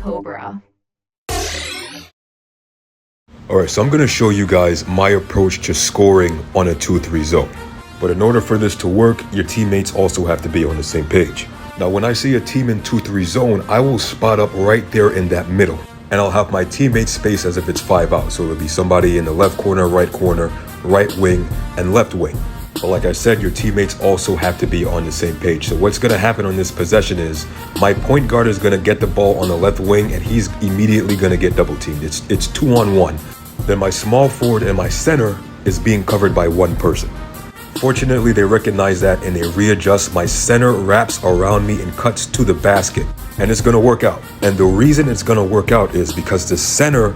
Cobra. Alright, so I'm going to show you guys my approach to scoring on a 2-3 zone. But in order for this to work, your teammates also have to be on the same page. Now, when I see a team in 2-3 zone, I will spot up right there in that middle. And I'll have my teammates space as if it's 5 out. So it'll be somebody in the left corner, right wing, and left wing. But like I said, your teammates also have to be on the same page. So what's going to happen on this possession is my point guard is going to get the ball on the left wing and he's immediately going to get double teamed. It's 2-on-1. Then my small forward and my center is being covered by one person. Fortunately, they recognize that and they readjust. My center wraps around me and cuts to the basket. And it's going to work out. And the reason it's going to work out is because the center,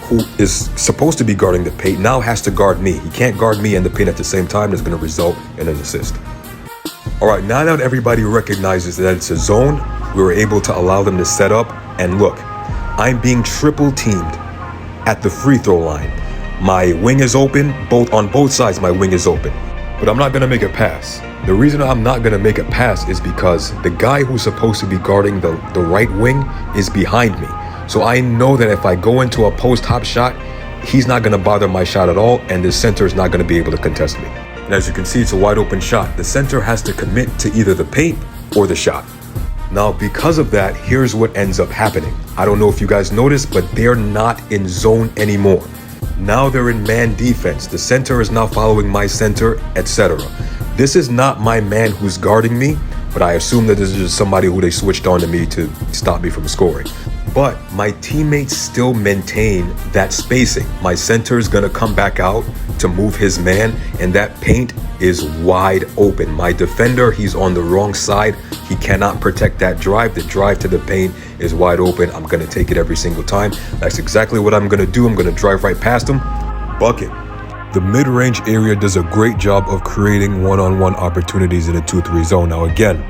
who is supposed to be guarding the paint, now has to guard me. He can't guard me and the paint at the same time. That's going to result in an assist. All right, now that everybody recognizes that it's a zone, we were able to allow them to set up. And look, I'm being triple teamed at the free throw line. My wing is open, on both sides my wing is open. But I'm not gonna make a pass. The reason I'm not gonna make a pass is because the guy who's supposed to be guarding the right wing is behind me. So I know that if I go into a post-hop shot, he's not gonna bother my shot at all, and the center is not gonna be able to contest me. And as you can see, it's a wide open shot. The center has to commit to either the paint or the shot. Now, because of that, here's what ends up happening. I don't know if you guys noticed, but they're not in zone anymore. Now they're in man defense. The center is now following my center, etc. This is not my man who's guarding me, but I assume that this is just somebody who they switched on to me to stop me from scoring. But my teammates still maintain that spacing. My center is gonna come back out to move his man, and that paint is wide open. My defender, he's on the wrong side. He cannot protect that drive. The drive to the paint is wide open. I'm gonna take it every single time. That's exactly what I'm gonna do. I'm gonna drive right past him, bucket. The mid-range area does a great job of creating one-on-one opportunities in a 2-3 zone. Now again,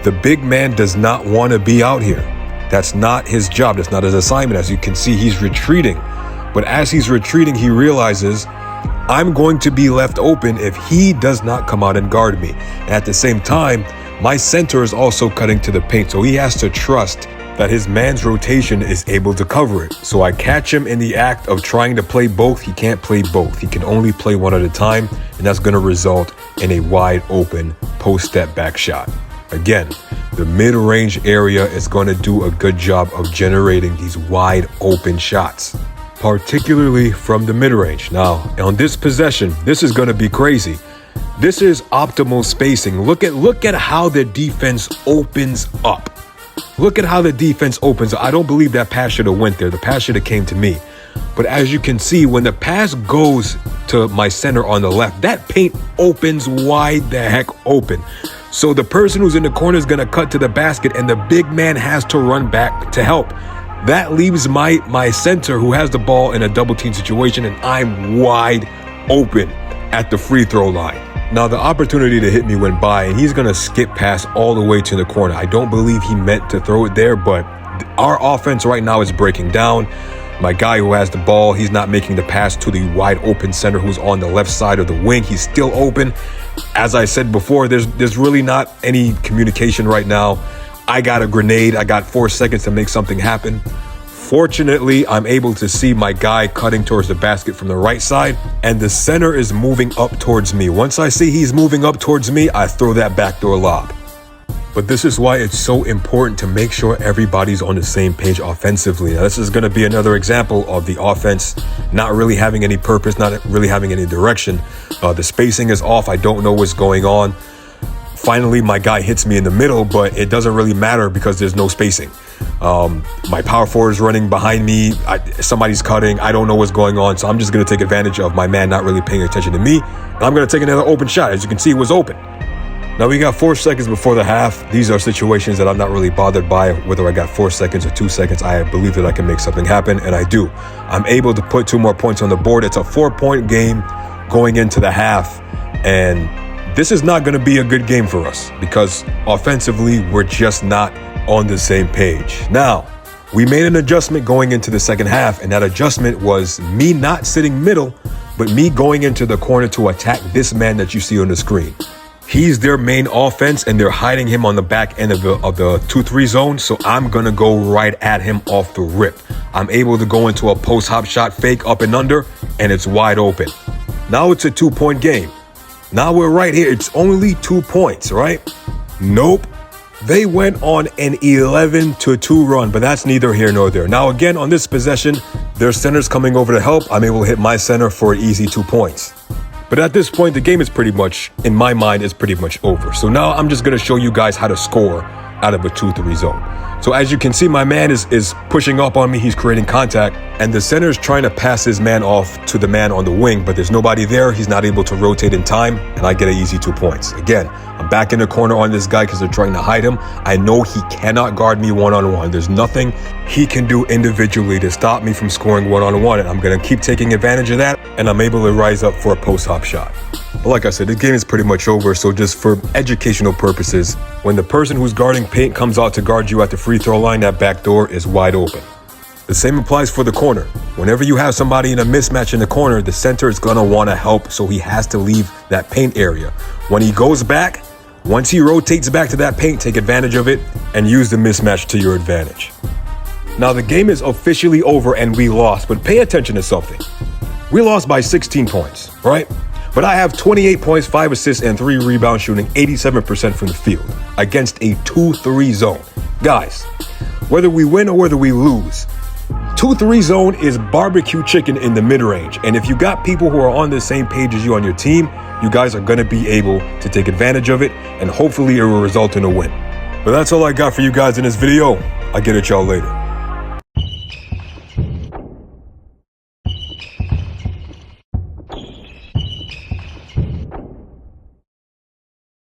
the big man does not wanna be out here. That's not his job. That's not his assignment. As you can see, he's retreating. But as he's retreating, he realizes I'm going to be left open if he does not come out and guard me. And at the same time, my center is also cutting to the paint. So he has to trust that his man's rotation is able to cover it. So I catch him in the act of trying to play both. He can't play both. He can only play one at a time. And that's going to result in a wide open post-step back shot. Again, the mid-range area is going to do a good job of generating these wide open shots, particularly from the mid-range. Now, on this possession, this is going to be crazy. This is optimal spacing. Look at how the defense opens up. Look at how the defense opens up. I don't believe that pass should have went there. The pass should have came to me. But as you can see, when the pass goes to my center on the left, that paint opens wide the heck open. So the person who's in the corner is going to cut to the basket and the big man has to run back to help. That leaves my center who has the ball in a double team situation, and I'm wide open at the free throw line. Now the opportunity to hit me went by and he's going to skip past all the way to the corner. I don't believe he meant to throw it there, but our offense right now is breaking down. My guy who has the ball, he's not making the pass to the wide open center who's on the left side of the wing. He's still open. As I said before, there's really not any communication right now. I got a grenade. I got 4 seconds to make something happen. Fortunately, I'm able to see my guy cutting towards the basket from the right side, and the center is moving up towards me. Once I see he's moving up towards me, I throw that backdoor lob. But this is why it's so important to make sure everybody's on the same page offensively. Now, this is going to be another example of the offense not really having any purpose, not really having any direction. The spacing is off. I don't know what's going on. Finally, my guy hits me in the middle, but it doesn't really matter because there's no spacing. My power forward is running behind me. Somebody's cutting. I don't know what's going on. So I'm just going to take advantage of my man not really paying attention to me. And I'm going to take another open shot. As you can see, it was open. Now we got 4 seconds before the half. These are situations that I'm not really bothered by, whether I got 4 seconds or 2 seconds. I believe that I can make something happen, and I do. I'm able to put 2 more points on the board. It's a 4-point game going into the half, and this is not going to be a good game for us because offensively, we're just not on the same page. Now, we made an adjustment going into the second half, and that adjustment was me not sitting middle, but me going into the corner to attack this man that you see on the screen. He's their main offense, and they're hiding him on the back end of the 2-3 zone, so I'm going to go right at him off the rip. I'm able to go into a post hop shot fake up and under, and it's wide open. Now it's a 2-point game. Now we're right here. It's only 2 points, right? Nope. They went on an 11-2 run, but that's neither here nor there. Now again, on this possession, their center's coming over to help. I'm able to hit my center for an easy 2 points. But at this point, the game is pretty much, in my mind, is pretty much over. So now I'm just going to show you guys how to score out of a 2-3 zone. So as you can see, my man is pushing up on me. He's creating contact, and the center is trying to pass his man off to the man on the wing, but there's nobody there. He's not able to rotate in time, and I get an easy 2 points. Again, I'm back in the corner on this guy because they're trying to hide him. I know he cannot guard me one-on-one. There's nothing he can do individually to stop me from scoring one-on-one, and I'm going to keep taking advantage of that, and I'm able to rise up for a post-hop shot. But like I said, the game is pretty much over, so just for educational purposes, when the person who's guarding paint comes out to guard you at the free throw line, that back door is wide open. The same applies for the corner. Whenever you have somebody in a mismatch in the corner, the center is going to want to help, so he has to leave that paint area. When he goes back, once he rotates back to that paint, take advantage of it and use the mismatch to your advantage. Now the game is officially over and we lost, but pay attention to something. We lost by 16 points, right? But I have 28 points, 5 assists, and 3 rebounds, shooting 87% from the field against a 2-3 zone. Guys, whether we win or whether we lose, 2-3 zone is barbecue chicken in the mid-range. And if you got people who are on the same page as you on your team, you guys are going to be able to take advantage of it, and hopefully it will result in a win. But that's all I got for you guys in this video. I'll get at y'all later.